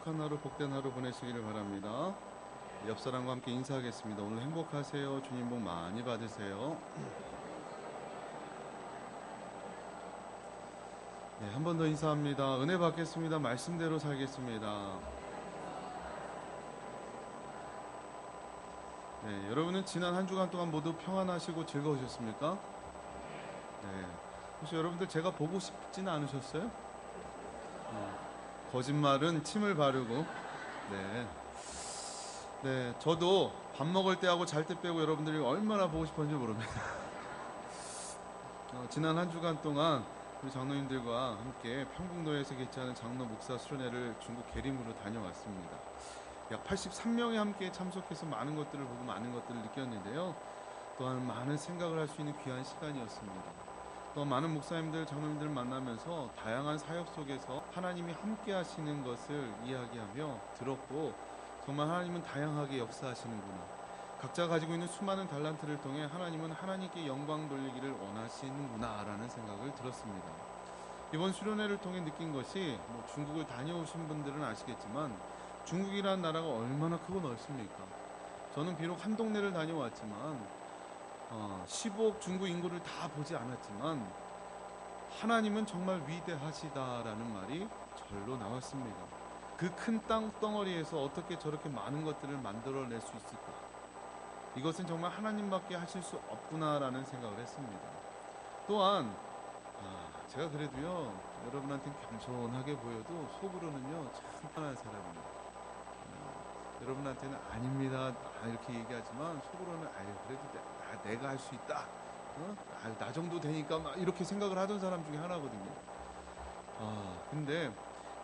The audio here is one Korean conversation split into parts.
행복한 하루, 복된 하루 보내시기를 바랍니다. 옆 사람과 함께 인사하겠습니다. 오늘 행복하세요. 주님 복 많이 받으세요. 네, 한 번 더 인사합니다. 은혜 받겠습니다. 말씀대로 살겠습니다. 네, 여러분은 지난 한 주간 동안 모두 평안하시고 즐거우셨습니까? 네, 혹시 여러분들 제가 보고 싶지는 않으셨어요? 거짓말은 침을 바르고. 네. 네, 저도 밥 먹을 때 하고 잘 때 빼고 여러분들이 얼마나 보고 싶었는지 모릅니다. 지난 한 주간 동안 우리 장로님들과 함께 평북노예에서 개최하는 장로 목사 수련회를 중국 계림으로 다녀왔습니다. 약 83명이 함께 참석해서 많은 것들을 보고 많은 것들을 느꼈는데요. 또한 많은 생각을 할 수 있는 귀한 시간이었습니다. 또 많은 목사님들, 장로님들을 만나면서 다양한 사역 속에서 하나님이 함께 하시는 것을 이야기하며 들었고, 정말 하나님은 다양하게 역사하시는구나. 각자 가지고 있는 수많은 달란트를 통해 하나님은 하나님께 영광 돌리기를 원하시는구나 라는 생각을 들었습니다. 이번 수련회를 통해 느낀 것이, 중국을 다녀오신 분들은 아시겠지만 중국이라는 나라가 얼마나 크고 넓습니까? 저는 비록 한 동네를 다녀왔지만 15억 중국 인구를 다 보지 않았지만 하나님은 정말 위대하시다라는 말이 절로 나왔습니다. 그 큰 땅덩어리에서 어떻게 저렇게 많은 것들을 만들어낼 수 있을까? 이것은 정말 하나님밖에 하실 수 없구나라는 생각을 했습니다. 또한 제가 그래도요, 여러분한테는 겸손하게 보여도 속으로는요 참 편한 사람입니다. 여러분한테는 아닙니다 이렇게 얘기하지만 속으로는 그래도 내가 할 수 있다, 나 정도 되니까 막 이렇게 생각을 하던 사람 중에 하나거든요. 근데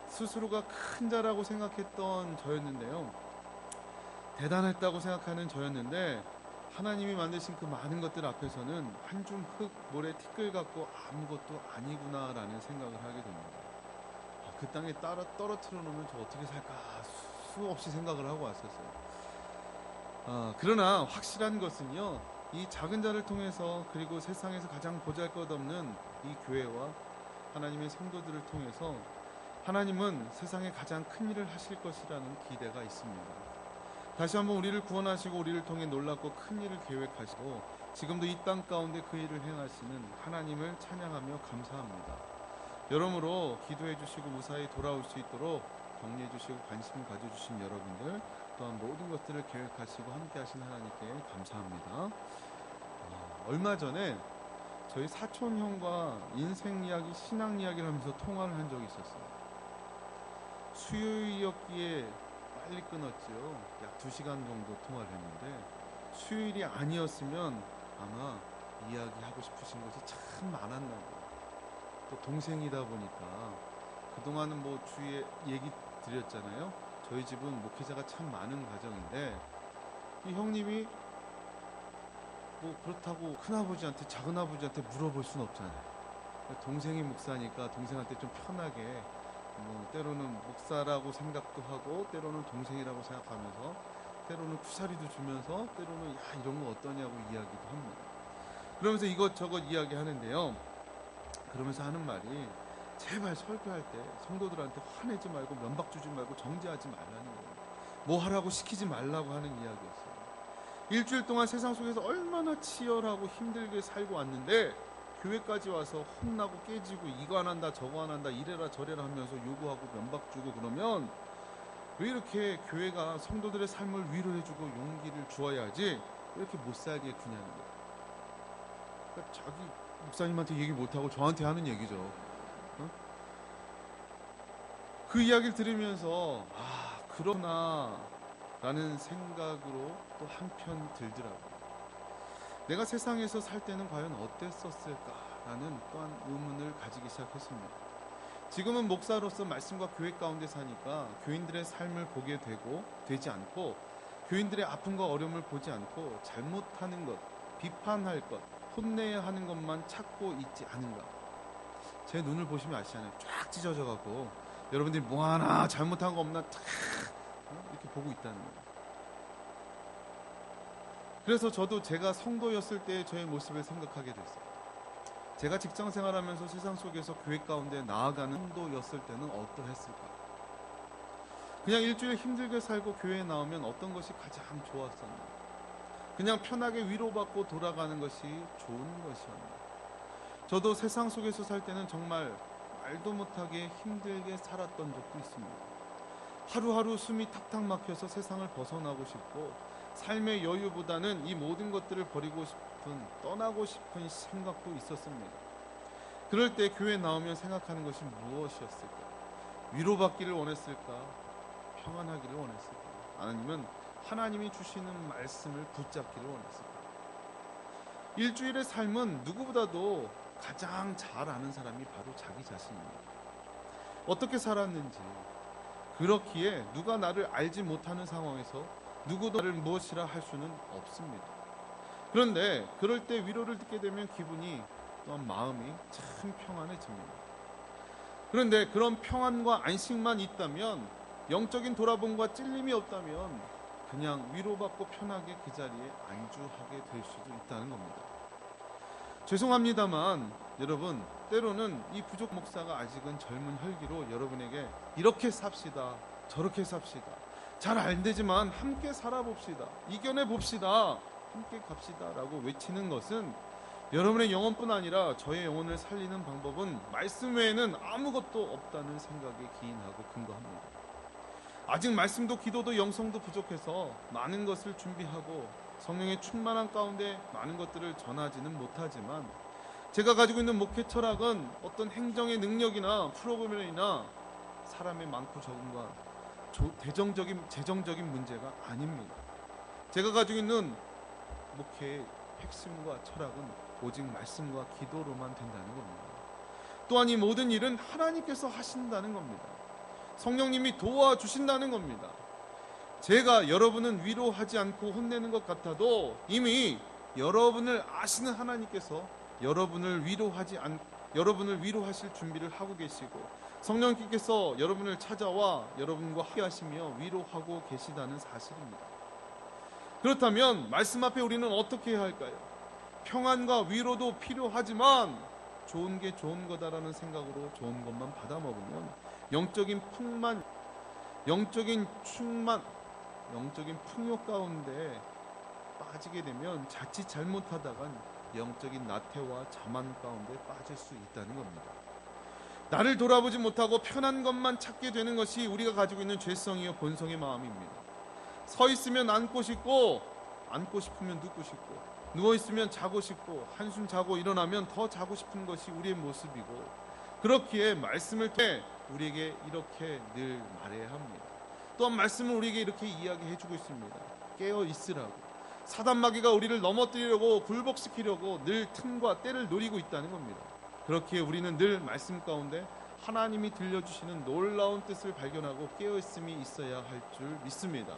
스스로가 큰 자라고 생각했던 저였는데요, 대단했다고 생각하는 저였는데 하나님이 만드신 그 많은 것들 앞에서는 한 줌 흙, 모래, 티끌 같고 아무것도 아니구나라는 생각을 하게 됩니다. 그 땅에 떨어뜨려 놓으면 저 어떻게 살까 수없이 생각을 하고 왔었어요. 그러나 확실한 것은요, 이 작은 자를 통해서, 그리고 세상에서 가장 보잘것없는 이 교회와 하나님의 성도들을 통해서 하나님은 세상에 가장 큰 일을 하실 것이라는 기대가 있습니다. 다시 한번 우리를 구원하시고 우리를 통해 놀랍고 큰 일을 계획하시고 지금도 이 땅 가운데 그 일을 행하시는 하나님을 찬양하며 감사합니다. 여러모로 기도해 주시고 무사히 돌아올 수 있도록 격려해 주시고 관심 가져주신 여러분들, 또한 모든 것들을 계획하시고 함께 하신 하나님께 감사합니다. 얼마 전에 저희 사촌 형과 인생 이야기, 신앙 이야기를 하면서 통화를 한 적이 있었어요. 수요일이었기에 빨리 끊었죠. 약 2시간 정도 통화를 했는데, 수요일이 아니었으면 아마 이야기하고 싶으신 것이 참 많았나 봐요. 또 동생이다 보니까 그동안은 주위에 얘기 드렸잖아요. 저희 집은 목회자가 참 많은 가정인데 이 형님이 그렇다고 큰아버지한테 작은아버지한테 물어볼 수는 없잖아요. 동생이 목사니까 동생한테 좀 편하게, 때로는 목사라고 생각도 하고 때로는 동생이라고 생각하면서 때로는 쿠사리도 주면서 때로는 이런 거 어떠냐고 이야기도 합니다. 그러면서 이것저것 이야기하는데요, 그러면서 하는 말이, 제발 설교할 때 성도들한테 화내지 말고 면박 주지 말고 정죄하지 말라는 거예요. 뭐 하라고 시키지 말라고 하는 이야기였어요. 일주일 동안 세상 속에서 얼마나 치열하고 힘들게 살고 왔는데 교회까지 와서 혼나고 깨지고 이거 안 한다 저거 안 한다 이래라 저래라 하면서 요구하고 면박 주고 그러면 왜 이렇게 교회가 성도들의 삶을 위로해주고 용기를 주어야지 왜 이렇게 못 살게 구냐는 거예요. 그러니까 자기 목사님한테 얘기 못하고 저한테 하는 얘기죠. 그 이야기를 들으면서 그러나 라는 생각으로 또 한편 들더라고요. 내가 세상에서 살 때는 과연 어땠었을까라는 또한 의문을 가지기 시작했습니다. 지금은 목사로서 말씀과 교회 가운데 사니까 교인들의 삶을 보게 되지 않고, 교인들의 아픔과 어려움을 보지 않고 잘못하는 것, 비판할 것, 혼내야 하는 것만 찾고 있지 않은가. 제 눈을 보시면 아시잖아요. 쫙 찢어져 갖고 여러분들이 뭐 하나 잘못한 거 없나 탁 이렇게 보고 있다는 거예요. 그래서 저도 제가 성도였을 때 저의 모습을 생각하게 됐어요. 제가 직장 생활하면서 세상 속에서 교회 가운데 나아가는 성도였을 때는 어떠했을까? 그냥 일주일 힘들게 살고 교회에 나오면 어떤 것이 가장 좋았었나? 그냥 편하게 위로받고 돌아가는 것이 좋은 것이었나? 저도 세상 속에서 살 때는 정말 말도 못하게 힘들게 살았던 적도 있습니다. 하루하루 숨이 탁탁 막혀서 세상을 벗어나고 싶고 삶의 여유보다는 이 모든 것들을 버리고 싶은, 떠나고 싶은 생각도 있었습니다. 그럴 때 교회에 나오면 생각하는 것이 무엇이었을까? 위로받기를 원했을까? 평안하기를 원했을까? 아니면 하나님이 주시는 말씀을 붙잡기를 원했을까? 일주일의 삶은 누구보다도 가장 잘 아는 사람이 바로 자기 자신입니다. 어떻게 살았는지, 그렇기에 누가 나를 알지 못하는 상황에서 누구도 나를 무엇이라 할 수는 없습니다. 그런데 그럴 때 위로를 듣게 되면 기분이 또한 마음이 참 평안해집니다. 그런데 그런 평안과 안식만 있다면, 영적인 돌아봄과 찔림이 없다면 그냥 위로받고 편하게 그 자리에 안주하게 될 수도 있다는 겁니다. 죄송합니다만 여러분, 때로는 이 부족 목사가 아직은 젊은 혈기로 여러분에게 이렇게 삽시다, 저렇게 삽시다, 잘 안 되지만 함께 살아봅시다, 이겨내봅시다, 함께 갑시다 라고 외치는 것은 여러분의 영혼뿐 아니라 저의 영혼을 살리는 방법은 말씀 외에는 아무것도 없다는 생각에 기인하고 근거합니다. 아직 말씀도 기도도 영성도 부족해서 많은 것을 준비하고 성령의 충만한 가운데 많은 것들을 전하지는 못하지만, 제가 가지고 있는 목회 철학은 어떤 행정의 능력이나 프로그램이나 사람의 많고 적음과 재정적인 문제가 아닙니다. 제가 가지고 있는 목회의 핵심과 철학은 오직 말씀과 기도로만 된다는 겁니다. 또한 이 모든 일은 하나님께서 하신다는 겁니다. 성령님이 도와주신다는 겁니다. 제가 여러분은 위로하지 않고 혼내는 것 같아도 이미 여러분을 아시는 하나님께서 여러분을 위로하실 준비를 하고 계시고, 성령님께서 여러분을 찾아와 여러분과 함께 하시며 위로하고 계시다는 사실입니다. 그렇다면 말씀 앞에 우리는 어떻게 해야 할까요? 평안과 위로도 필요하지만 좋은 게 좋은 거다라는 생각으로 좋은 것만 받아 먹으면 영적인 풍요 가운데 빠지게 되면 자칫 잘못하다간 영적인 나태와 자만 가운데 빠질 수 있다는 겁니다. 나를 돌아보지 못하고 편한 것만 찾게 되는 것이 우리가 가지고 있는 죄성이요 본성의 마음입니다. 서 있으면 앉고 싶고, 앉고 싶으면 눕고 싶고, 누워 있으면 자고 싶고, 한숨 자고 일어나면 더 자고 싶은 것이 우리의 모습이고, 그렇기에 말씀을 통해 우리에게 이렇게 늘 말해야 합니다. 또한 말씀은 우리에게 이렇게 이야기해주고 있습니다. 깨어 있으라고. 사단 마귀가 우리를 넘어뜨리려고, 굴복시키려고 늘 틈과 때를 노리고 있다는 겁니다. 그렇기에 우리는 늘 말씀 가운데 하나님이 들려주시는 놀라운 뜻을 발견하고 깨어있음이 있어야 할 줄 믿습니다.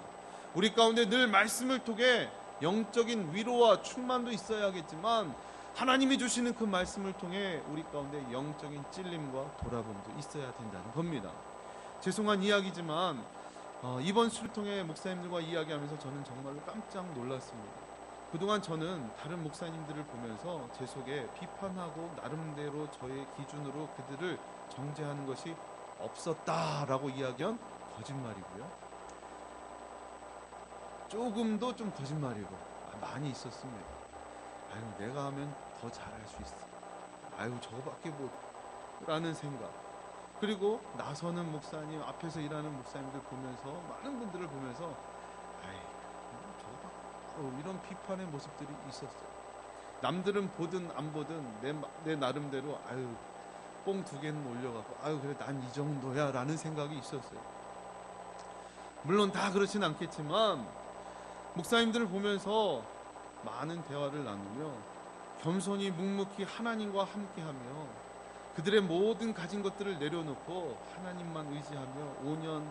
우리 가운데 늘 말씀을 통해 영적인 위로와 충만도 있어야겠지만, 하나님이 주시는 그 말씀을 통해 우리 가운데 영적인 찔림과 돌아봄도 있어야 된다는 겁니다. 죄송한 이야기지만 이번 수를 통해 목사님들과 이야기하면서 저는 정말로 깜짝 놀랐습니다. 그동안 저는 다른 목사님들을 보면서 제 속에 비판하고 나름대로 저의 기준으로 그들을 정죄하는 것이 없었다라고 이야기한 거짓말이고요. 조금도 좀 거짓말이고 많이 있었습니다. 아유, 내가 하면 더 잘할 수 있어. 아유, 저거밖에 못 라는 생각. 그리고 나서는 목사님, 앞에서 일하는 목사님들 보면서, 많은 분들을 보면서 아이, 저거밖에, 이런 비판의 모습들이 있었어요. 남들은 보든 안 보든 내 나름대로 아유, 뽕 2개는 올려갖고 아유, 그래 난 이 정도야 라는 생각이 있었어요. 물론 다 그렇진 않겠지만 목사님들을 보면서 많은 대화를 나누며 겸손히 묵묵히 하나님과 함께하며 그들의 모든 가진 것들을 내려놓고 하나님만 의지하며 5년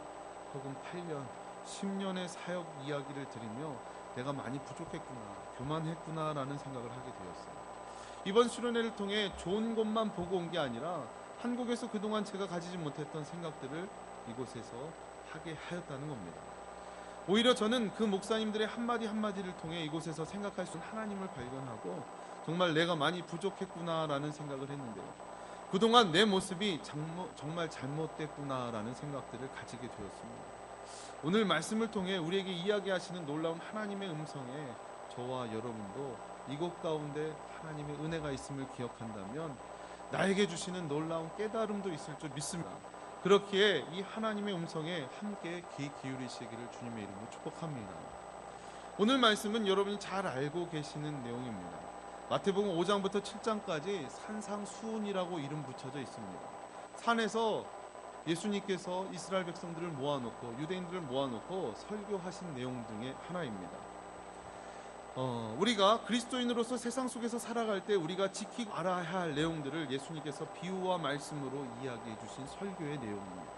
혹은 8년, 10년의 사역 이야기를 들으며 내가 많이 부족했구나, 교만했구나 라는 생각을 하게 되었어요. 이번 수련회를 통해 좋은 것만 보고 온 게 아니라 한국에서 그동안 제가 가지지 못했던 생각들을 이곳에서 하게 하였다는 겁니다. 오히려 저는 그 목사님들의 한마디 한마디를 통해 이곳에서 생각할 수 있는 하나님을 발견하고 정말 내가 많이 부족했구나라는 생각을 했는데요. 그동안 내 모습이 정말 잘못됐구나라는 생각들을 가지게 되었습니다. 오늘 말씀을 통해 우리에게 이야기하시는 놀라운 하나님의 음성에 저와 여러분도 이곳 가운데 하나님의 은혜가 있음을 기억한다면 나에게 주시는 놀라운 깨달음도 있을 줄 믿습니다. 그렇기에 이 하나님의 음성에 함께 귀 기울이시기를 주님의 이름으로 축복합니다. 오늘 말씀은 여러분이 잘 알고 계시는 내용입니다. 마태복음 5장부터 7장까지 산상수훈이라고 이름 붙여져 있습니다. 산에서 예수님께서 이스라엘 백성들을 모아놓고 유대인들을 모아놓고 설교하신 내용 중에 하나입니다. 우리가 그리스도인으로서 세상 속에서 살아갈 때 우리가 지키고 알아야 할 내용들을 예수님께서 비유와 말씀으로 이야기해 주신 설교의 내용입니다.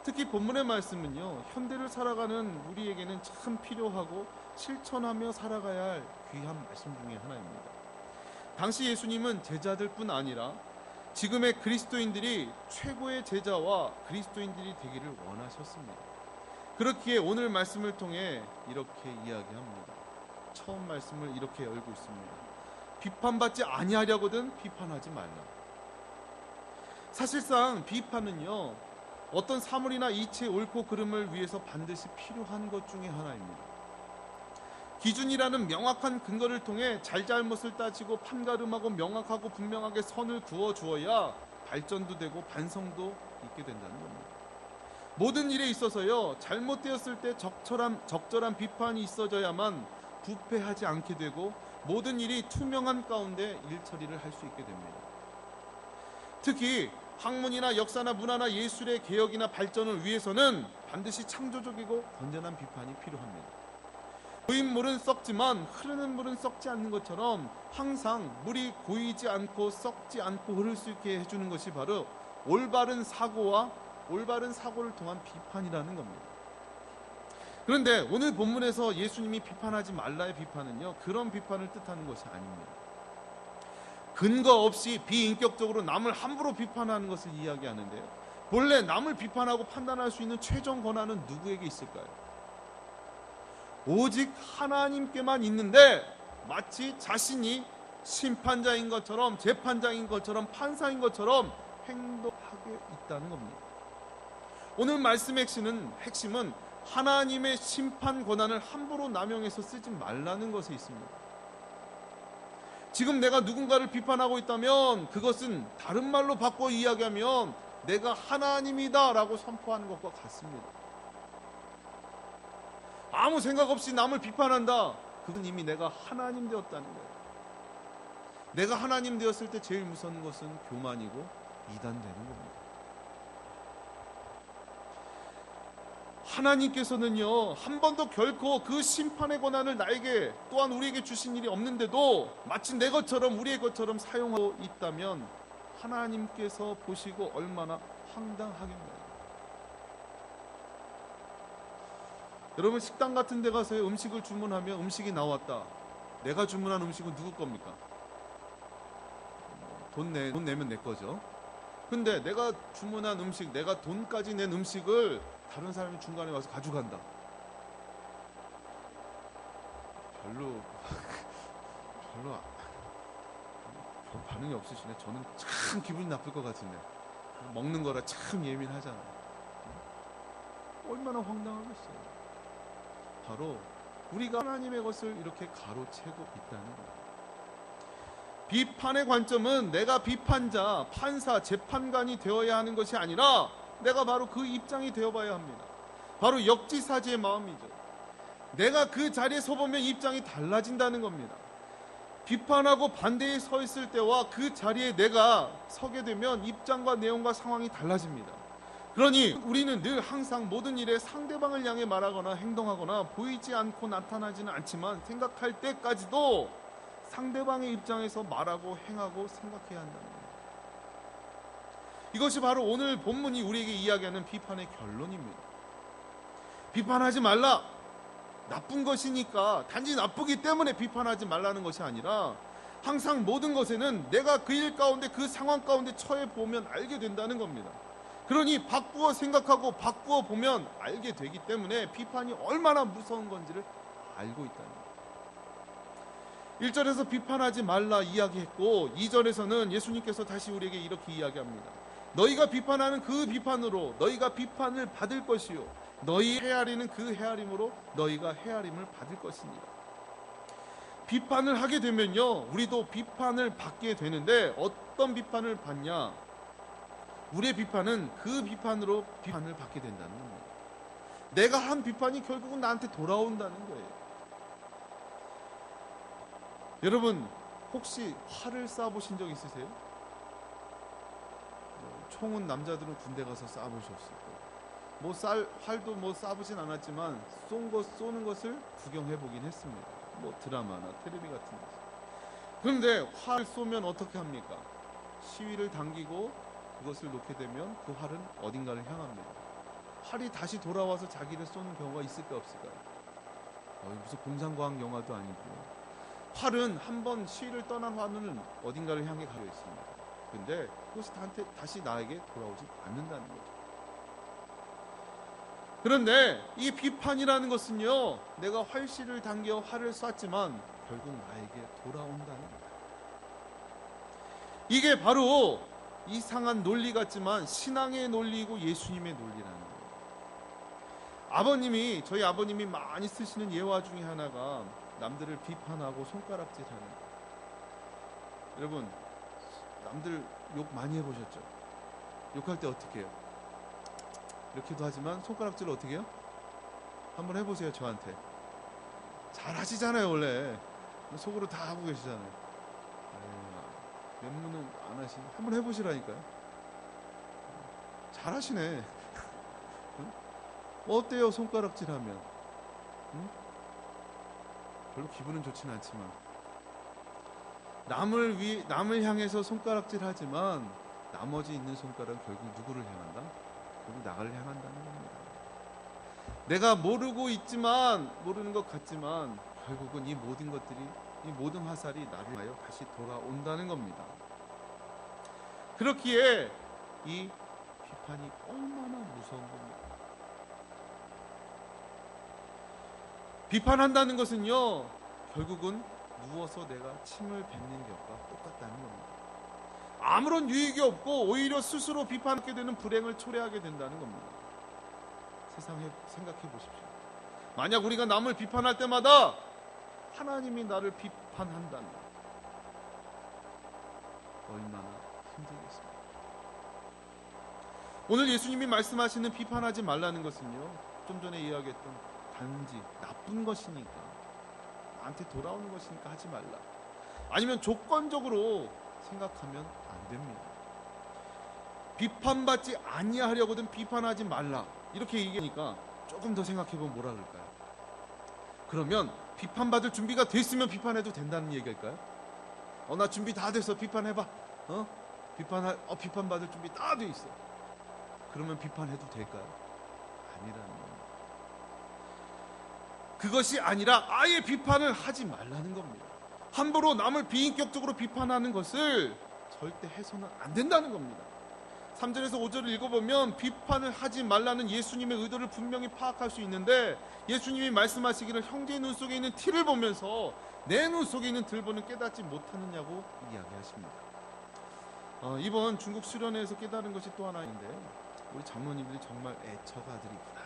특히 본문의 말씀은요, 현대를 살아가는 우리에게는 참 필요하고 실천하며 살아가야 할 귀한 말씀 중에 하나입니다. 당시 예수님은 제자들뿐 아니라 지금의 그리스도인들이 최고의 제자와 그리스도인들이 되기를 원하셨습니다. 그렇기에 오늘 말씀을 통해 이렇게 이야기합니다. 처음 말씀을 이렇게 열고 있습니다. 비판받지 아니하려거든 비판하지 말라. 사실상 비판은요, 어떤 사물이나 이치의 옳고 그름을 위해서 반드시 필요한 것 중에 하나입니다. 기준이라는 명확한 근거를 통해 잘잘못을 따지고 판가름하고 명확하고 분명하게 선을 그어 주어야 발전도 되고 반성도 있게 된다는 겁니다. 모든 일에 있어서요, 잘못되었을 때 적절한 비판이 있어져야만 부패하지 않게 되고 모든 일이 투명한 가운데 일 처리를 할 수 있게 됩니다. 특히 학문이나 역사나 문화나 예술의 개혁이나 발전을 위해서는 반드시 창조적이고 건전한 비판이 필요합니다. 고인 물은 썩지만 흐르는 물은 썩지 않는 것처럼 항상 물이 고이지 않고 썩지 않고 흐를 수 있게 해주는 것이 바로 올바른 사고를 통한 비판이라는 겁니다. 그런데 오늘 본문에서 예수님이 비판하지 말라의 비판은요, 그런 비판을 뜻하는 것이 아닙니다. 근거 없이 비인격적으로 남을 함부로 비판하는 것을 이야기하는데요, 본래 남을 비판하고 판단할 수 있는 최종 권한은 누구에게 있을까요? 오직 하나님께만 있는데 마치 자신이 심판자인 것처럼, 재판장인 것처럼, 판사인 것처럼 행동하게 있다는 겁니다. 오늘 말씀의 핵심은 하나님의 심판 권한을 함부로 남용해서 쓰지 말라는 것에 있습니다. 지금 내가 누군가를 비판하고 있다면 그것은 다른 말로 바꿔 이야기하면 내가 하나님이다 라고 선포하는 것과 같습니다. 아무 생각 없이 남을 비판한다, 그건 이미 내가 하나님 되었다는 거예요. 내가 하나님 되었을 때 제일 무서운 것은 교만이고 이단되는 겁니다. 하나님께서는요, 한 번도 결코 그 심판의 권한을 나에게 또한 우리에게 주신 일이 없는데도 마치 내 것처럼 우리의 것처럼 사용하고 있다면 하나님께서 보시고 얼마나 황당하겠나요? 여러분, 식당 같은 데 가서 음식을 주문하면 음식이 나왔다. 내가 주문한 음식은 누구 겁니까? 돈 내면 내 거죠. 근데 내가 주문한 음식, 내가 돈까지 낸 음식을 다른 사람이 중간에 와서 가져간다. 별로 반응이 없으시네. 저는 참 기분이 나쁠 것 같은데. 먹는 거라 참 예민하잖아요. 얼마나 황당하겠어요. 바로 우리가 하나님의 것을 이렇게 가로채고 있다는 거예요. 비판의 관점은 내가 비판자, 판사, 재판관이 되어야 하는 것이 아니라 내가 바로 그 입장이 되어봐야 합니다. 바로 역지사지의 마음이죠. 내가 그 자리에 서보면 입장이 달라진다는 겁니다. 비판하고 반대에 서 있을 때와 그 자리에 내가 서게 되면 입장과 내용과 상황이 달라집니다. 그러니 우리는 늘 항상 모든 일에 상대방을 향해 말하거나 행동하거나 보이지 않고 나타나지는 않지만 생각할 때까지도 상대방의 입장에서 말하고 행하고 생각해야 한다는 겁니다. 이것이 바로 오늘 본문이 우리에게 이야기하는 비판의 결론입니다. 비판하지 말라. 나쁜 것이니까, 단지 나쁘기 때문에 비판하지 말라는 것이 아니라 항상 모든 것에는 내가 그 일 가운데, 그 상황 가운데 처해 보면 알게 된다는 겁니다. 그러니 바꾸어 생각하고 바꾸어 보면 알게 되기 때문에 비판이 얼마나 무서운 건지를 알고 있다는 겁니다. 1절에서 비판하지 말라 이야기했고 2절에서는 예수님께서 다시 우리에게 이렇게 이야기합니다. 너희가 비판하는 그 비판으로 너희가 비판을 받을 것이요 너희 헤아리는 그 헤아림으로 너희가 헤아림을 받을 것입니다. 비판을 하게 되면요, 우리도 비판을 받게 되는데 어떤 비판을 받냐? 우리의 비판은 그 비판으로 비판을 받게 된다는 겁니다. 내가 한 비판이 결국은 나한테 돌아온다는 거예요. 여러분, 혹시 활을 쏴보신 적 있으세요? 총은 남자들은 군대 가서 쏴보셨을 거예요. 활도 쏴보진 않았지만 쏘는 것을 구경해 보긴 했습니다. 드라마나 텔레비 같은 데서. 그런데 활 쏘면 어떻게 합니까? 시위를 당기고 그것을 놓게 되면 그 활은 어딘가를 향합니다. 활이 다시 돌아와서 자기를 쏘는 경우가 있을까 없을까요? 무슨 공상과학 영화도 아니고요. 활은 한번 시위를 떠난 활은 어딘가를 향해 가려 있습니다. 근데 그것이 다시 나에게 돌아오지 않는다는 거죠. 그런데 이 비판이라는 것은요, 내가 활시를 당겨 활을 쐈지만 결국 나에게 돌아온다는 겁니다. 이게 바로 이상한 논리 같지만 신앙의 논리이고 예수님의 논리라는 거예요. 저희 아버님이 많이 쓰시는 예화 중에 하나가 남들을 비판하고 손가락질하는 거예요. 여러분, 남들 욕 많이 해보셨죠? 욕할 때 어떻게 해요? 이렇게도 하지만 손가락질을 어떻게 해요? 한번 해보세요. 저한테. 잘 하시잖아요. 원래 속으로 다 하고 계시잖아요. 면무는 안 하시니 한번 해보시라니까요. 잘 하시네. 응? 어때요? 손가락질하면? 응? 별로 기분은 좋지는 않지만 남을 향해서 손가락질하지만 나머지 있는 손가락은 결국 누구를 향한다? 결국 나를 향한다는 겁니다. 내가 모르고 있지만, 모르는 것 같지만 결국은 이 모든 것들이, 이 모든 화살이 나를 향하여 다시 돌아온다는 겁니다. 그렇기에 이 비판이 얼마나 무서운 겁니까? 비판한다는 것은요, 결국은 누워서 내가 침을 뱉는 것과 똑같다는 겁니다. 아무런 유익이 없고 오히려 스스로 비판하게 되는 불행을 초래하게 된다는 겁니다. 세상에 생각해 보십시오. 만약 우리가 남을 비판할 때마다 하나님이 나를 비판한다면 얼마나 힘들겠습니까? 오늘 예수님이 말씀하시는 비판하지 말라는 것은요, 좀 전에 이야기했던 단지 나쁜 것이니까, 나한테 돌아오는 것이니까 하지 말라, 아니면 조건적으로 생각하면 안 됩니다. 비판받지 아니하려거든 비판하지 말라 이렇게 얘기하니까 조금 더 생각해보면 뭐라 그럴까요? 그러면 비판받을 준비가 됐으면 비판해도 된다는 얘기일까요? 나 준비 다 됐어, 비판해봐. 비판받을 준비 다 돼 있어. 그러면 비판해도 될까요? 아니라는 겁니다. 그것이 아니라 아예 비판을 하지 말라는 겁니다. 함부로 남을 비인격적으로 비판하는 것을 절대 해서는 안 된다는 겁니다. 3절에서 5절을 읽어보면 비판을 하지 말라는 예수님의 의도를 분명히 파악할 수 있는데, 예수님이 말씀하시기를 형제의 눈 속에 있는 티를 보면서 내 눈 속에 있는 들보는 깨닫지 못하느냐고 이야기하십니다. 이번 중국 수련회에서 깨달은 것이 또 하나 있는데, 우리 장로님들이 정말 애처가들이구나.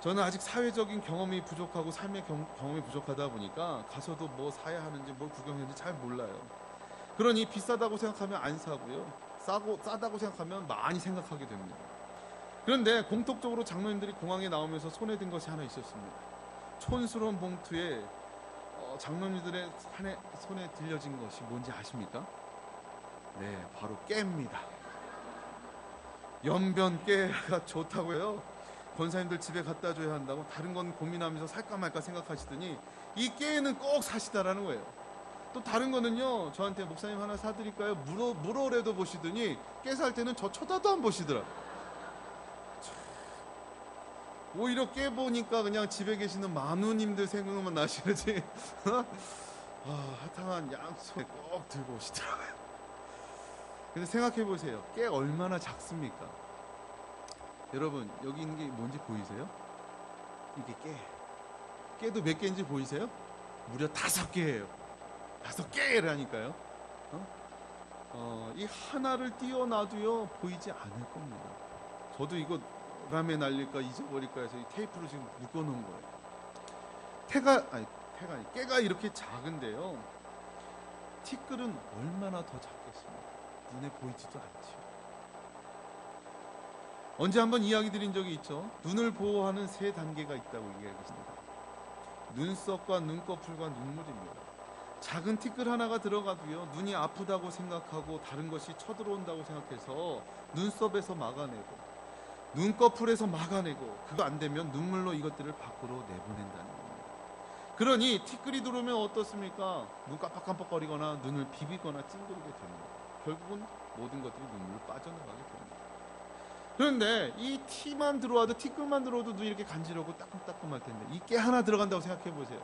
저는 아직 사회적인 경험이 부족하고 삶의 경험이 부족하다 보니까 가서도 뭐 사야 하는지 뭘 구경했는지 잘 몰라요. 그러니 비싸다고 생각하면 안 사고요, 싸다고 생각하면 많이 생각하게 됩니다. 그런데 공통적으로 장로님들이 공항에 나오면서 손에 든 것이 하나 있었습니다. 촌스러운 봉투에 장로님들의 손에 들려진 것이 뭔지 아십니까? 네, 바로 깨입니다. 연변 깨가 좋다고요. 권사님들 집에 갖다 줘야 한다고 다른 건 고민하면서 살까 말까 생각하시더니 이 깨는 꼭 사시다라는 거예요. 또 다른 거는요, 저한테 목사님 하나 사드릴까요? 물어래도 보시더니 깨 살 때는 저 쳐다도 안 보시더라고요. 오히려 깨 보니까 그냥 집에 계시는 만우님들 생각만 나시는지 하탕한 양손에 꼭 들고 오시더라고요. 근데 생각해 보세요. 깨 얼마나 작습니까? 여러분, 여기 있는 게 뭔지 보이세요? 이게 깨도 몇 개인지 보이세요? 무려 5개예요. 5개라니까요. 이 하나를 띄워놔도요 보이지 않을 겁니다. 저도 이거 바람에 날릴까 잊어버릴까 해서 이 테이프로 지금 묶어놓은 거예요. 깨가 이렇게 작은데요, 티끌은 얼마나 더 작겠습니까? 눈에 보이지도 않죠. 언제 한번 이야기 드린 적이 있죠. 눈을 보호하는 3단계가 있다고 얘기하겠습니다. 눈썹과 눈꺼풀과 눈물입니다. 작은 티끌 하나가 들어가도요, 눈이 아프다고 생각하고 다른 것이 쳐들어온다고 생각해서 눈썹에서 막아내고 눈꺼풀에서 막아내고, 그거 안 되면 눈물로 이것들을 밖으로 내보낸다는 겁니다. 그러니 티끌이 들어오면 어떻습니까? 눈 깜빡깜빡거리거나 눈을 비비거나 찡그리게 됩니다. 결국은 모든 것들이 눈물로 빠져나가게 됩니다. 그런데 이 티만 들어와도, 티끌만 들어와도 눈이 이렇게 간지럽고 따끔따끔할 텐데, 이 깨 하나 들어간다고 생각해 보세요.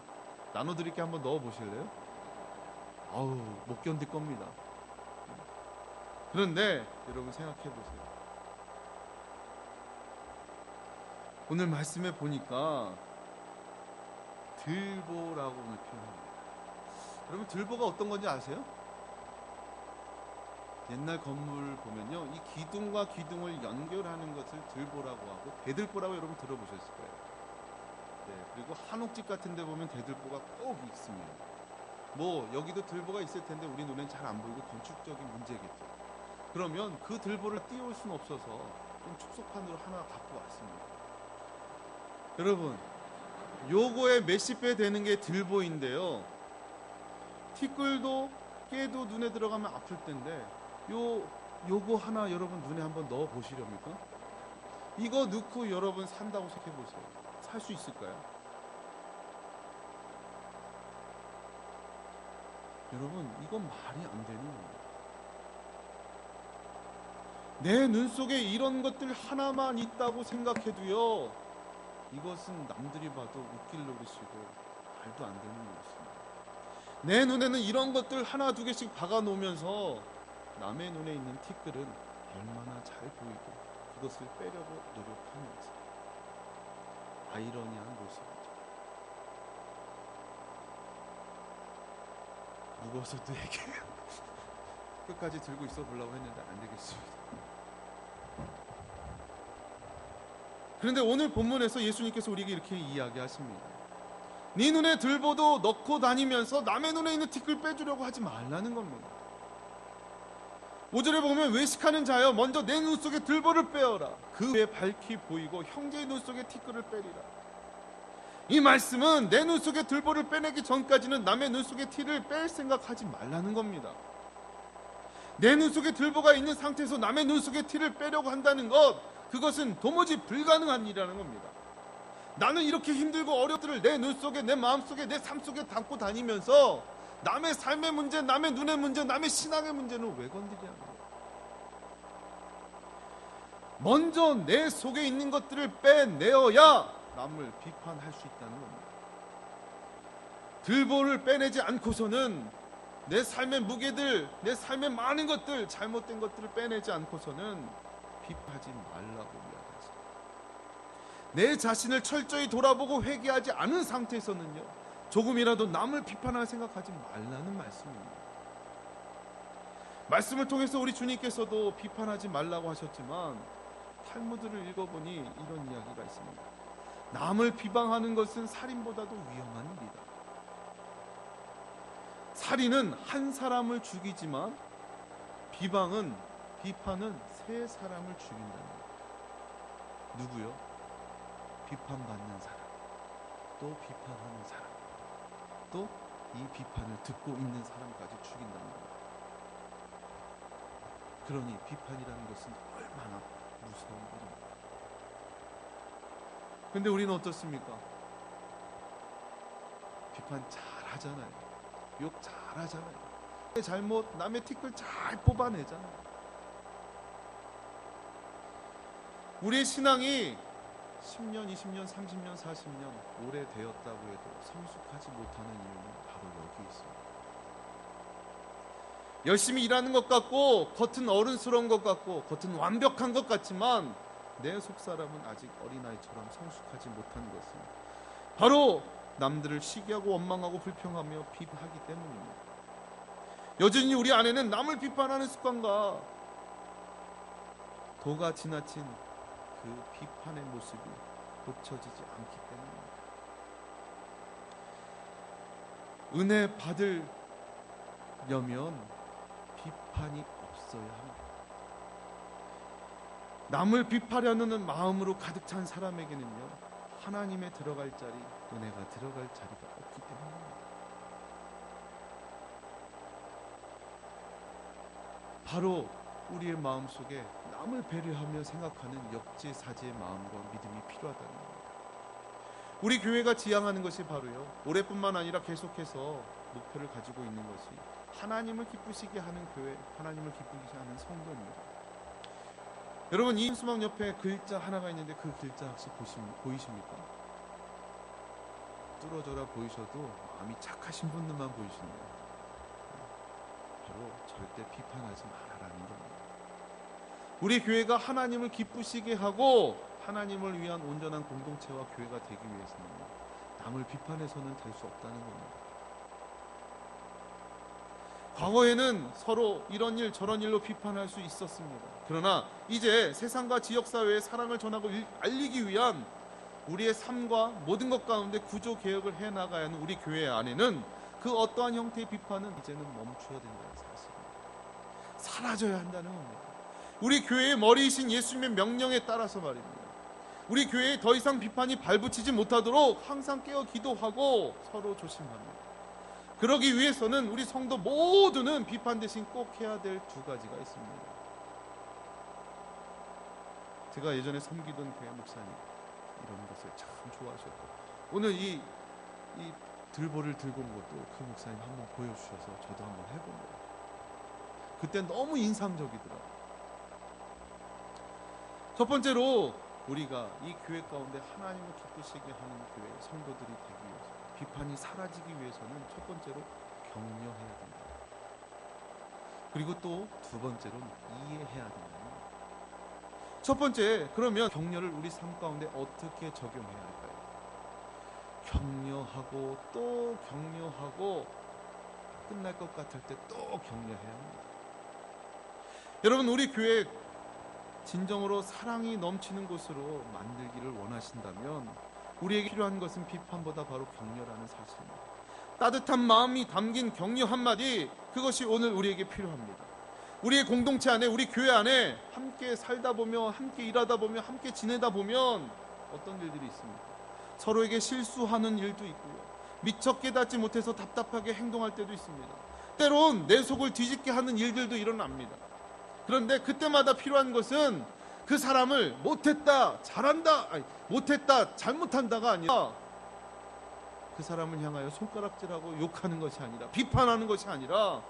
나눠드릴게 한번 넣어 보실래요? 아우, 못 견딜 겁니다. 그런데 여러분 생각해 보세요. 오늘 말씀에 보니까 들보라고 오늘 표현합니다. 여러분, 들보가 어떤 건지 아세요? 옛날 건물 보면요, 이 기둥과 기둥을 연결하는 것을 들보라고 하고, 대들보라고 여러분 들어보셨을 거예요. 네, 그리고 한옥집 같은 데 보면 대들보가 꼭 있습니다. 뭐 여기도 들보가 있을 텐데 우리 눈엔 잘 안 보이고 건축적인 문제겠죠. 그러면 그 들보를 띄울 수는 없어서 좀 축소판으로 하나 갖고 왔습니다. 여러분, 요거의 몇십 배 되는 게 들보인데요, 티끌도 깨도 눈에 들어가면 아플 텐데 요거 하나 여러분 눈에 한번 넣어 보시렵니까? 이거 넣고 여러분 산다고 생각해 보세요. 살 수 있을까요? 여러분, 이건 말이 안 되는 거예요. 내 눈 속에 이런 것들 하나만 있다고 생각해도요, 이것은 남들이 봐도 웃길 노릇이고 말도 안 되는 일이었습니다. 내 눈에는 이런 것들 하나 두 개씩 박아 놓으면서 남의 눈에 있는 티끌은 얼마나 잘 보이고 그것을 빼려고 노력하면서, 아이러니한 모습이죠. 무거워서 또 얘기해요. 끝까지 들고 있어 보려고 했는데 안 되겠습니다. 그런데 오늘 본문에서 예수님께서 우리에게 이렇게 이야기하십니다. 네 눈에 들보도 넣고 다니면서 남의 눈에 있는 티끌 빼주려고 하지 말라는 겁니다. 5절에 보면, 외식하는 자여, 먼저 내 눈 속에 들보를 빼어라. 그 후에 밝히 보이고 형제의 눈 속에 티끌을 빼리라. 이 말씀은 내 눈 속에 들보를 빼내기 전까지는 남의 눈 속에 티를 뺄 생각하지 말라는 겁니다. 내 눈 속에 들보가 있는 상태에서 남의 눈 속에 티를 빼려고 한다는 것, 그것은 도무지 불가능한 일이라는 겁니다. 나는 이렇게 힘들고 어려움들을 내 눈 속에, 내 마음 속에, 내 삶 속에 담고 다니면서 남의 삶의 문제, 남의 눈의 문제, 남의 신앙의 문제는 왜 건드리냐는 거예요. 먼저 내 속에 있는 것들을 빼내어야 남을 비판할 수 있다는 겁니다. 들보를 빼내지 않고서는, 내 삶의 무게들, 내 삶의 많은 것들, 잘못된 것들을 빼내지 않고서는 비판하지 말라고 이야기했습니다. 내 자신을 철저히 돌아보고 회개하지 않은 상태에서는요, 조금이라도 남을 비판할 생각하지 말라는 말씀입니다. 말씀을 통해서 우리 주님께서도 비판하지 말라고 하셨지만, 탈무드를 읽어보니 이런 이야기가 있습니다. 남을 비방하는 것은 살인보다도 위험한 일이다. 살인은 한 사람을 죽이지만 비판은 세 사람을 죽인다. 누구요? 비판받는 사람, 또 비판하는 사람, 또 이 비판을 듣고 있는 사람까지 죽인다는 겁니다. 그러니 비판이라는 것은 얼마나 무서운 일입니까? 근데 우리는 어떻습니까? 비판 잘 하잖아요. 욕 잘 하잖아요. 내 잘못, 남의 티끌 잘 뽑아내잖아요. 우리의 신앙이 10년, 20년, 30년, 40년 오래되었다고 해도 성숙하지 못하는 이유는 바로 여기 있습니다. 열심히 일하는 것 같고, 겉은 어른스러운 것 같고, 겉은 완벽한 것 같지만 내 속사람은 아직 어린아이처럼 성숙하지 못한 것은 바로 남들을 시기하고 원망하고 불평하며 비하기 때문입니다. 여전히 우리 안에는 남을 비판하는 습관과 도가 지나친 그 비판의 모습이 고쳐지지 않기 때문입니다. 은혜 받으려면 비판이 없어야 합니다. 남을 비판하는 마음으로 가득 찬 사람에게는요, 하나님의 들어갈 자리, 은혜가 들어갈 자리가 없기 때문입니다. 바로 우리의 마음속에 남을 배려하며 생각하는 역지사지의 마음과 믿음이 필요하다는 겁니다. 우리 교회가 지향하는 것이 바로요, 올해뿐만 아니라 계속해서 목표를 가지고 있는 것이 하나님을 기쁘시게 하는 교회, 하나님을 기쁘시게 하는 성도입니다. 여러분, 이 수막 옆에 글자 하나가 있는데 그 글자 혹시 보이십니까? 뚫어져라 보이셔도 마음이 착하신 분들만 보이시네요. 바로 절대 비판하지 말아라는 겁니다. 우리 교회가 하나님을 기쁘시게 하고 하나님을 위한 온전한 공동체와 교회가 되기 위해서는 남을 비판해서는 될 수 없다는 겁니다. 과거에는 서로 이런 일 저런 일로 비판할 수 있었습니다. 그러나 이제 세상과 지역사회에 사랑을 전하고 알리기 위한 우리의 삶과 모든 것 가운데 구조 개혁을 해나가야 하는 우리 교회 안에는 그 어떠한 형태의 비판은 이제는 멈춰야 된다는 사실입니다. 사라져야 한다는 겁니다. 우리 교회의 머리이신 예수님의 명령에 따라서 말입니다. 우리 교회에 더 이상 비판이 발붙이지 못하도록 항상 깨어 기도하고 서로 조심합니다. 그러기 위해서는 우리 성도 모두는 비판 대신 꼭 해야 될 두 가지가 있습니다. 제가 예전에 섬기던 교회 목사님 이런 것을 참 좋아하셨고, 오늘 이 들보를 들고 온 것도 그 목사님 한번 보여주셔서 저도 한번 해본 거예요. 그때 너무 인상적이더라고요. 첫 번째로 우리가 이 교회 가운데 하나님을 기쁘시게 하는 교회 성도들이 되기 위해서, 비판이 사라지기 위해서는 첫 번째로 격려해야 된다. 그리고 또 두 번째로는 이해해야 된다. 첫 번째, 그러면 격려를 우리 삶 가운데 어떻게 적용해야 할까요? 격려하고 또 격려하고 끝날 것 같을 때 또 격려해야 합니다. 여러분, 우리 교회 진정으로 사랑이 넘치는 곳으로 만들기를 원하신다면 우리에게 필요한 것은 비판보다 바로 격려라는 사실입니다. 따뜻한 마음이 담긴 격려 한마디, 그것이 오늘 우리에게 필요합니다. 우리의 공동체 안에, 우리 교회 안에 함께 살다 보면, 함께 일하다 보면, 함께 지내다 보면 어떤 일들이 있습니까? 서로에게 실수하는 일도 있고요, 미처 깨닫지 못해서 답답하게 행동할 때도 있습니다. 때론 내 속을 뒤집게 하는 일들도 일어납니다. 그런데 그때마다 필요한 것은 그 사람을 못했다, 잘한다, 못했다, 잘못한다가 아니라 그 사람을 향하여 손가락질하고 욕하는 것이 아니라, 비판하는 것이 아니라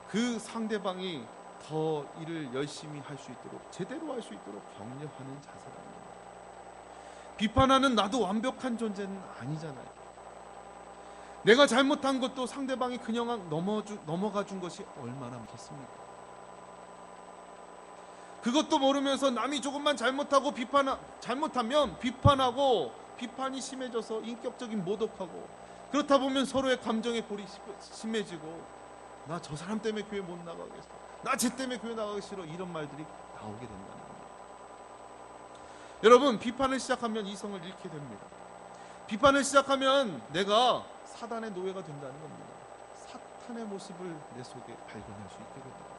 그 상대방이 더 일을 열심히 할 수 있도록, 제대로 할 수 있도록 격려하는 자세랍니다. 비판하는 나도 완벽한 존재는 아니잖아요. 내가 잘못한 것도 상대방이 그냥 넘어가 준 것이 얼마나 많겠습니까? 그것도 모르면서 남이 조금만 잘못하면 비판하고, 비판이 심해져서 인격적인 모독하고, 그렇다 보면 서로의 감정의 골이 심해지고, 나 저 사람 때문에 교회 못 나가겠어, 나 쟤 때문에 교회 나가기 싫어, 이런 말들이 나오게 된다는 겁니다. 여러분, 비판을 시작하면 이성을 잃게 됩니다. 비판을 시작하면 내가 사단의 노예가 된다는 겁니다. 사탄의 모습을 내 속에 발견할 수 있게 됩니다.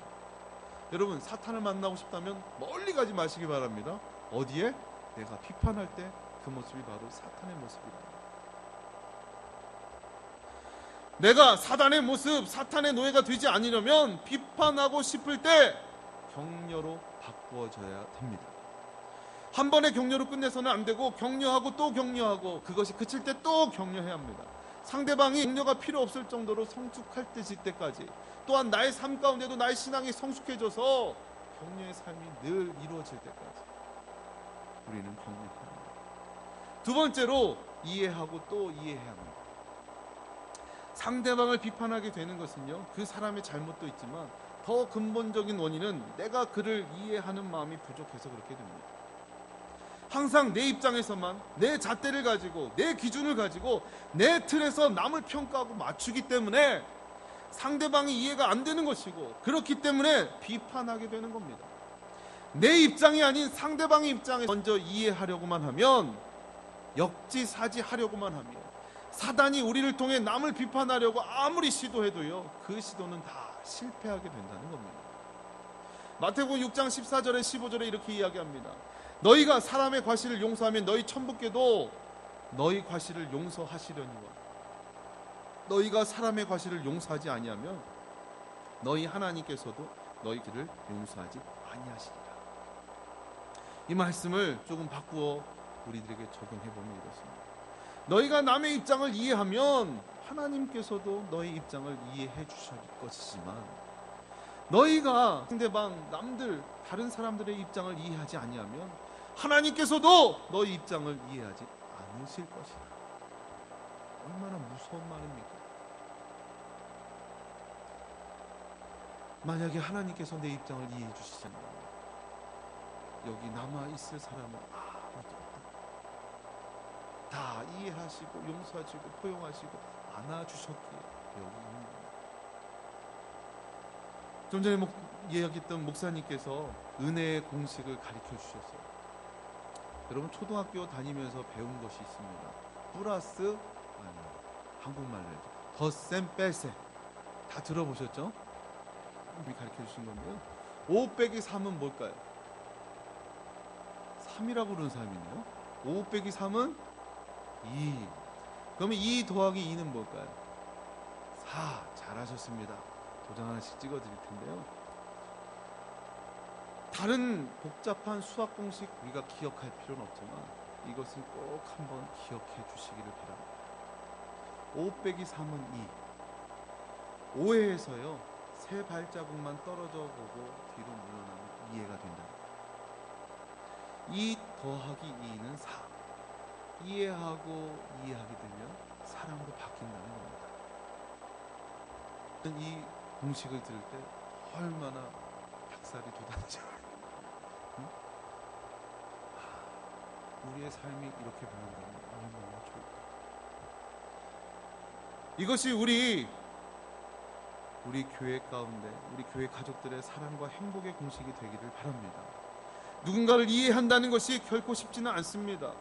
여러분, 사탄을 만나고 싶다면 멀리 가지 마시기 바랍니다. 어디에? 내가 비판할 때 그 모습이 바로 사탄의 모습이다. 내가 사단의 모습, 사탄의 노예가 되지 않으려면 비판하고 싶을 때 격려로 바꾸어져야 됩니다. 한 번의 격려로 끝내서는 안 되고, 격려하고 또 격려하고, 그것이 그칠 때 또 격려해야 합니다. 상대방이 격려가 필요 없을 정도로 성숙할 때까지, 또한 나의 삶 가운데도 나의 신앙이 성숙해져서 격려의 삶이 늘 이루어질 때까지 우리는 격려해야 합니다. 두 번째로, 이해하고 또 이해해야 합니다. 상대방을 비판하게 되는 것은요, 그 사람의 잘못도 있지만 더 근본적인 원인은 내가 그를 이해하는 마음이 부족해서 그렇게 됩니다. 항상 내 입장에서만, 내 잣대를 가지고, 내 기준을 가지고, 내 틀에서 남을 평가하고 맞추기 때문에 상대방이 이해가 안 되는 것이고, 그렇기 때문에 비판하게 되는 겁니다. 내 입장이 아닌 상대방의 입장에 먼저 이해하려고만 하면, 역지사지하려고만 하면, 사단이 우리를 통해 남을 비판하려고 아무리 시도해도요, 그 시도는 다 실패하게 된다는 겁니다. 마태복음 6장 14절에 15절에 이렇게 이야기합니다. 너희가 사람의 과실을 용서하면 너희 천부께도 너희 과실을 용서하시려니와, 너희가 사람의 과실을 용서하지 아니하면 너희 하나님께서도 너희 길을 용서하지 아니하시리라. 이 말씀을 조금 바꾸어 우리들에게 적용해보면 이렇습니다. 너희가 남의 입장을 이해하면 하나님께서도 너희 입장을 이해해 주실 것이지만, 너희가 상대방, 남들, 다른 사람들의 입장을 이해하지 아니하면 하나님께서도 너희 입장을 이해하지 않으실 것이다. 얼마나 무서운 말입니까? 만약에 하나님께서 내 입장을 이해해 주시잖아요, 여기 남아있을 사람은 아무도 없다. 다 이해하시고 용서하시고 포용하시고 안아주셨기에 여기 있는 겁니다. 좀 전에 이야기했던 목사님께서 은혜의 공식을 가르쳐 주셨어요. 여러분, 초등학교 다니면서 배운 것이 있습니다. 플러스, 한국말로 해야죠, 덧셈 뺄셈 다 들어보셨죠? 가르쳐 주신 건데요, 5 빼기 3은 뭘까요? 3이라고 그러는 사람이 있네요. 5 빼기 3은 2. 그러면 2 더하기 2는 뭘까요? 4. 잘하셨습니다. 도장 하나씩 찍어 드릴 텐데요, 다른 복잡한 수학 공식 우리가 기억할 필요는 없지만 이것은 꼭 한번 기억해 주시기를 바랍니다. 5 빼기 3은 2. 5회에서요, 3 발자국만 떨어져 보고 뒤로 물러나면 이해가 된다. 2 더하기 2는 4. 이해하고 이해하게 되면 사랑으로 바뀐다는 겁니다. 이 공식을 들을 때 얼마나 닭살이 돋았는지, 우리의 삶이 이렇게 변한다면 얼마나 좋을까. 이것이 우리 교회 가운데, 우리 교회 가족들의 사랑과 행복의 공식이 되기를 바랍니다. 누군가를 이해한다는 것이 결코 쉽지는 않습니다.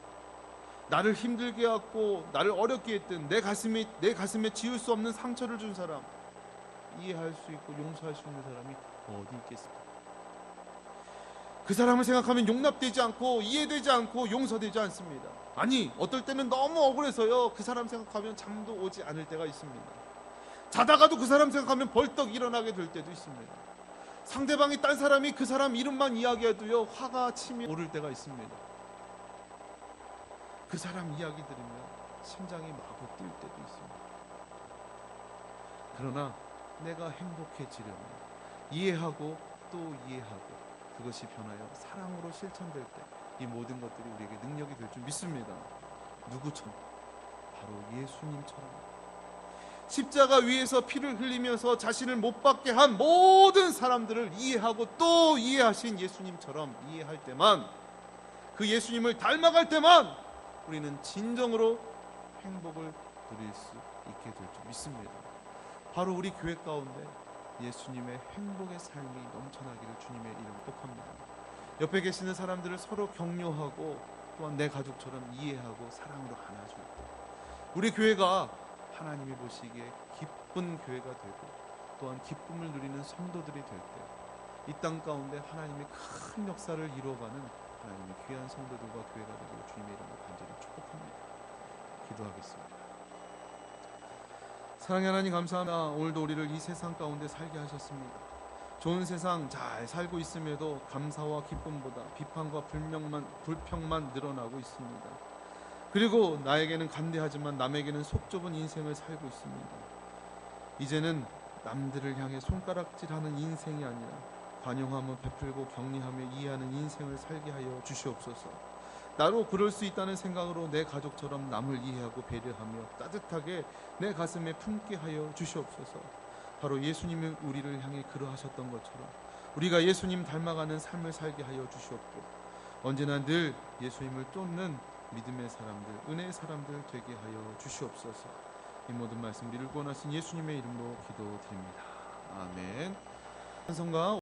나를 힘들게 했고 나를 어렵게 했던 내 가슴에 지울 수 없는 상처를 준 사람, 이해할 수 있고 용서할 수 있는 사람이 어디 있겠습니까? 그 사람을 생각하면 용납되지 않고 이해되지 않고 용서되지 않습니다. 아니, 어떨 때는 너무 억울해서요, 그 사람 생각하면 잠도 오지 않을 때가 있습니다. 자다가도 그 사람 생각하면 벌떡 일어나게 될 때도 있습니다. 상대방이 딴 사람이 그 사람 이름만 이야기해도요, 화가 치밀어 오를 때가 있습니다. 그 사람 이야기 들으면 심장이 마구 뛸 때도 있습니다. 그러나 내가 행복해지려면 이해하고 또 이해하고 그것이 변하여 사랑으로 실천될 때 이 모든 것들이 우리에게 능력이 될 줄 믿습니다. 누구처럼? 바로 예수님처럼. 십자가 위에서 피를 흘리면서 자신을 못 박게 한 모든 사람들을 이해하고 또 이해하신 예수님처럼 이해할 때만, 그 예수님을 닮아갈 때만 우리는 진정으로 행복을 누릴 수 있게 될 줄 믿습니다. 바로 우리 교회 가운데 예수님의 행복의 삶이 넘쳐나기를 주님의 이름으로 축복합니다. 옆에 계시는 사람들을 서로 격려하고 또한 내 가족처럼 이해하고 사랑으로 안아줄 때 우리 교회가 하나님이 보시기에 기쁜 교회가 되고 또한 기쁨을 누리는 성도들이 될 때 이 땅 가운데 하나님의 큰 역사를 이루어가는 하나님의 귀한 성도들과 교회가 되기를 주님의 이름으로 간절히 축복합니다. 기도하겠습니다. 사랑의 하나님, 감사합니다. 오늘도 우리를 이 세상 가운데 살게 하셨습니다. 좋은 세상 잘 살고 있음에도 감사와 기쁨보다 비판과 불평만 늘어나고 있습니다. 그리고 나에게는 간대하지만 남에게는 속 좁은 인생을 살고 있습니다. 이제는 남들을 향해 손가락질하는 인생이 아니라 관용하며 베풀고 격려하며 이해하는 인생을 살게 하여 주시옵소서. 나로 그럴 수 있다는 생각으로 내 가족처럼 남을 이해하고 배려하며 따뜻하게 내 가슴에 품게 하여 주시옵소서. 바로 예수님이 우리를 향해 그러하셨던 것처럼 우리가 예수님 닮아가는 삶을 살게 하여 주시옵고, 언제나 늘 예수님을 쫓는 믿음의 사람들, 은혜의 사람들 되게 하여 주시옵소서. 이 모든 말씀 우리를 구원하신 예수님의 이름으로 기도드립니다. 아멘. 찬송가